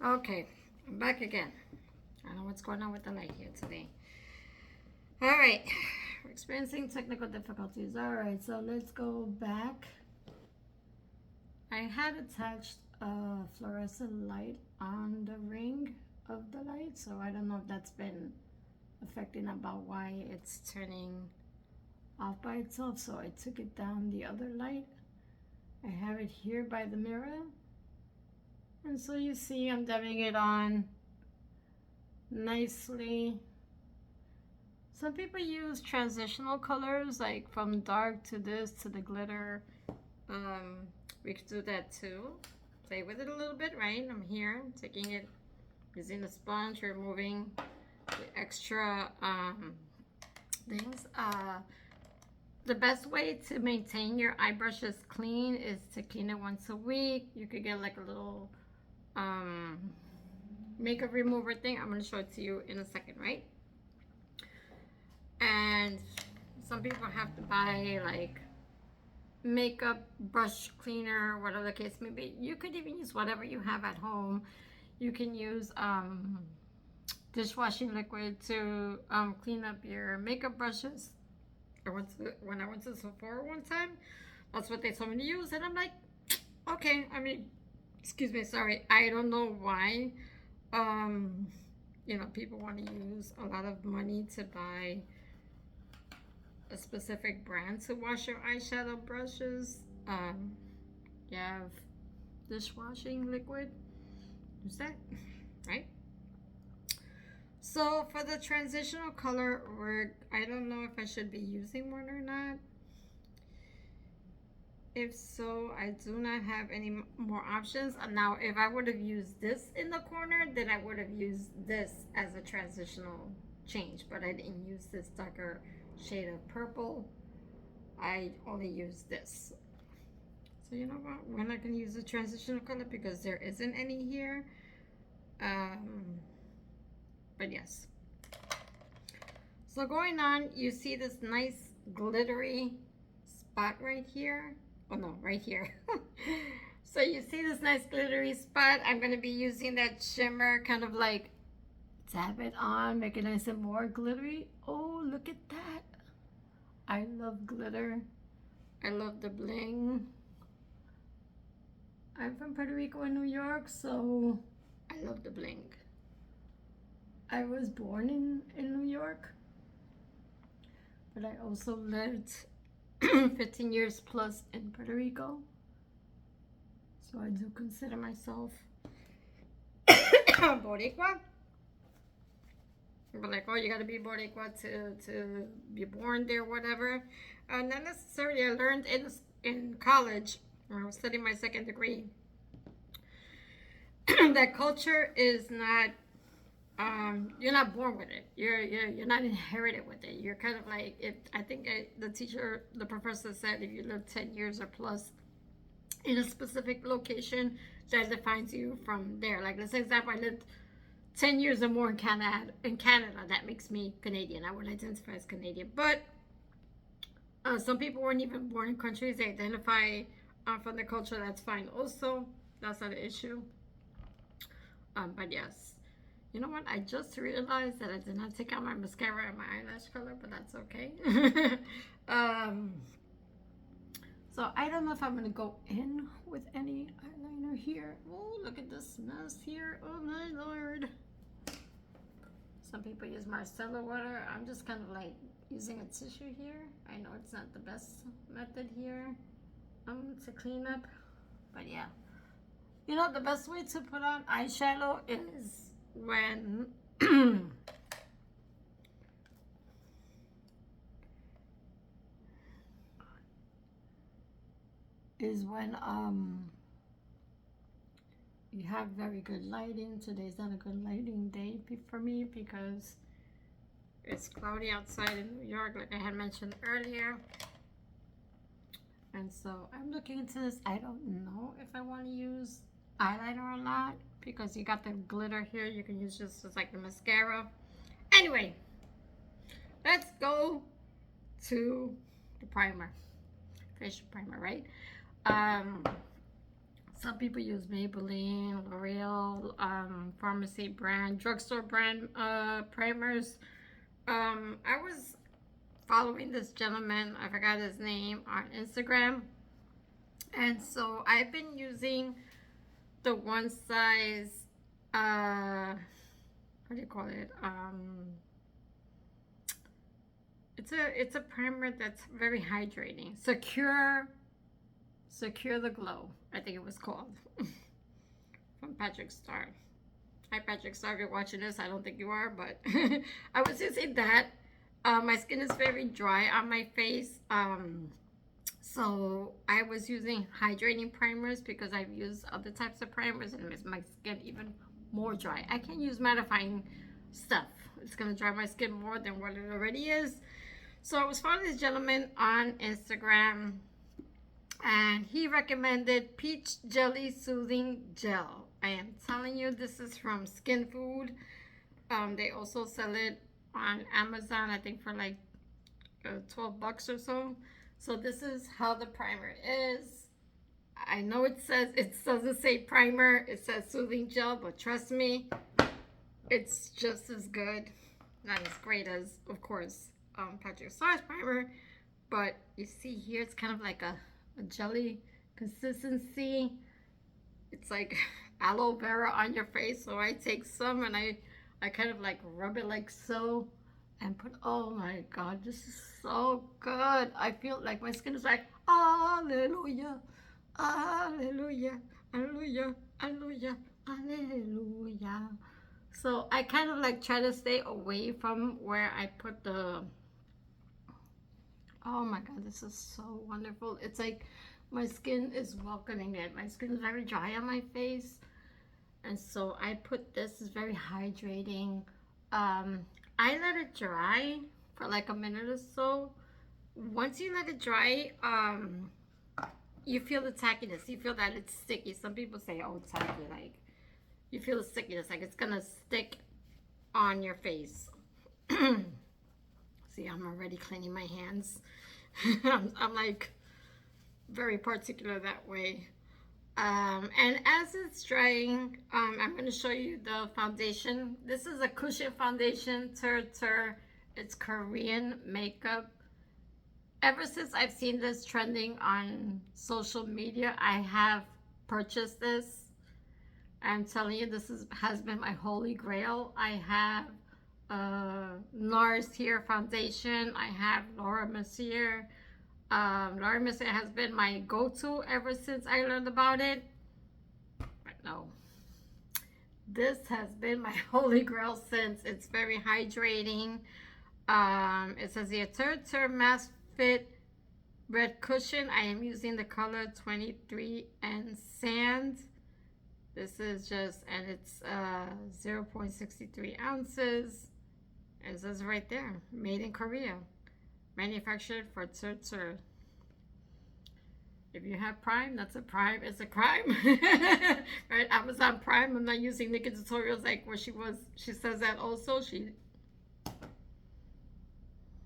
Okay, I'm back again. I don't know what's going on with the light here today. All right, we're experiencing technical difficulties. All right, so let's go back. I had attached a fluorescent light on the ring of the light, so I don't know if that's been affecting about why it's turning off by itself. So I took it down the other light. I have it here by the mirror. And so you see I'm dimming it on nicely. Some people use transitional colors, like from dark to this to the glitter. We could do that too. Play with it a little bit, right? I'm here taking it, using the sponge, removing the extra things. The best way to maintain your eye brushes clean is to clean it once a week. You could get like a little makeup remover thing. I'm going to show it to you in a second, right? And some people have to buy like makeup brush cleaner, whatever the case may be. You could even use whatever you have at home. You can use dishwashing liquid to clean up your makeup brushes. When I went to Sephora one time, that's what they told me to use, and I'm like, okay. I mean, excuse me, sorry. I don't know why. People want to use a lot of money to buy a specific brand to wash your eyeshadow brushes. You have dishwashing liquid. Use that, right? So for the transitional color, I don't know if I should be using one or not. If so, I do not have any more options. Now, if I would have used this in the corner, then I would have used this as a transitional change. But I didn't use this darker shade of purple. I only used this. So you know what? We're not going to use the transitional color because there isn't any here. But yes. So going on, you see this nice glittery spot right here. Oh no, right here. So you see this nice glittery spot. I'm going to be using that shimmer, kind of like tap it on, make it nice and more glittery. Oh, look at that. I love glitter. I love the bling. I'm from Puerto Rico and New York, so I love the bling. I was born in New York, but I also lived 15 years plus in Puerto Rico. So I do consider myself Boricua. But like, oh, you gotta be Boricua to be born there, whatever. Not necessarily. I learned in college, when I was studying my second degree, that culture is not. You're not born with it. You're not inherited with it. You're kind of like, if I think the professor said, if you live 10 years or plus in a specific location, that defines you from there. Like, let's say, example, I lived 10 years or more in Canada. That makes me Canadian. I would identify as Canadian. But some people weren't even born in countries. They identify from the culture. That's fine. Also, that's not an issue. But yes. You know what? I just realized that I did not take out my mascara and my eyelash color, but that's okay. So I don't know if I'm going to go in with any eyeliner here. Oh, look at this mess here. Oh my lord. Some people use micellar water. I'm just kind of like using a tissue here. I know it's not the best method here to clean up. But yeah. You know, the best way to put on eyeshadow is when you have very good lighting. Today's not a good lighting day for me because it's cloudy outside in New York, like I had mentioned earlier. And so I'm looking into this. I don't know if I want to use eyeliner or not, because you got the glitter here. You can use just as like the mascara. Anyway, let's go to the primer, facial primer, right? Some people use Maybelline, L'Oreal, pharmacy brand, drugstore brand primers. I was following this gentleman, I forgot his name, on Instagram. And so I've been using the one size, what do you call it? It's a primer that's very hydrating. Secure the Glow, I think it was called. From Patrick Star. Hi Patrick Star, if you're watching this, I don't think you are, but I was using that. My skin is very dry on my face. So I was using hydrating primers because I've used other types of primers and it makes my skin even more dry. I can't use mattifying stuff. It's gonna dry my skin more than what it already is. So I was following this gentleman on Instagram and he recommended Peach Jelly Soothing Gel. I am telling you, this is from Skin Food. They also sell it on Amazon, I think for like 12 bucks or so. So this is how the primer is. I know it doesn't say primer, it says soothing gel, but trust me, it's just as good. Not as great as, of course, Patrick Starr's primer, but you see here, it's kind of like a jelly consistency. It's like aloe vera on your face. So I take some and I kind of like rub it like so and put, oh my God, this is so good. I feel like my skin is like, hallelujah, hallelujah, hallelujah, hallelujah, hallelujah. So I kind of like try to stay away from where I put the, oh my God, this is so wonderful. It's like my skin is welcoming it. My skin is very dry on my face. And so I put this, is very hydrating. I let it dry for like a minute or so. Once you let it dry, you feel the tackiness. You feel that it's sticky. Some people say, oh, it's tacky. Like, you feel the stickiness, like it's gonna stick on your face. See, I'm already cleaning my hands. I'm like very particular that way. And as it's drying, I'm going to show you the foundation. This is a cushion foundation, Tur. It's Korean makeup. Ever since I've seen this trending on social media, I have purchased this. I'm telling you, has been my holy grail. I have NARS Here foundation. I have Laura Mercier. Laura Mercier has been my go-to ever since I learned about it. But no, this has been my holy grail since. It's very hydrating. It says here, Tur Mask Fit Red Cushion. I am using the color 23 and Sand. This is just, and it's 0.63 ounces. And it says right there, made in Korea. Manufactured for Tur. If you have Prime, that's a Prime. It's a crime. Right? Amazon Prime. I'm not using Nikki tutorials like where she says that also. She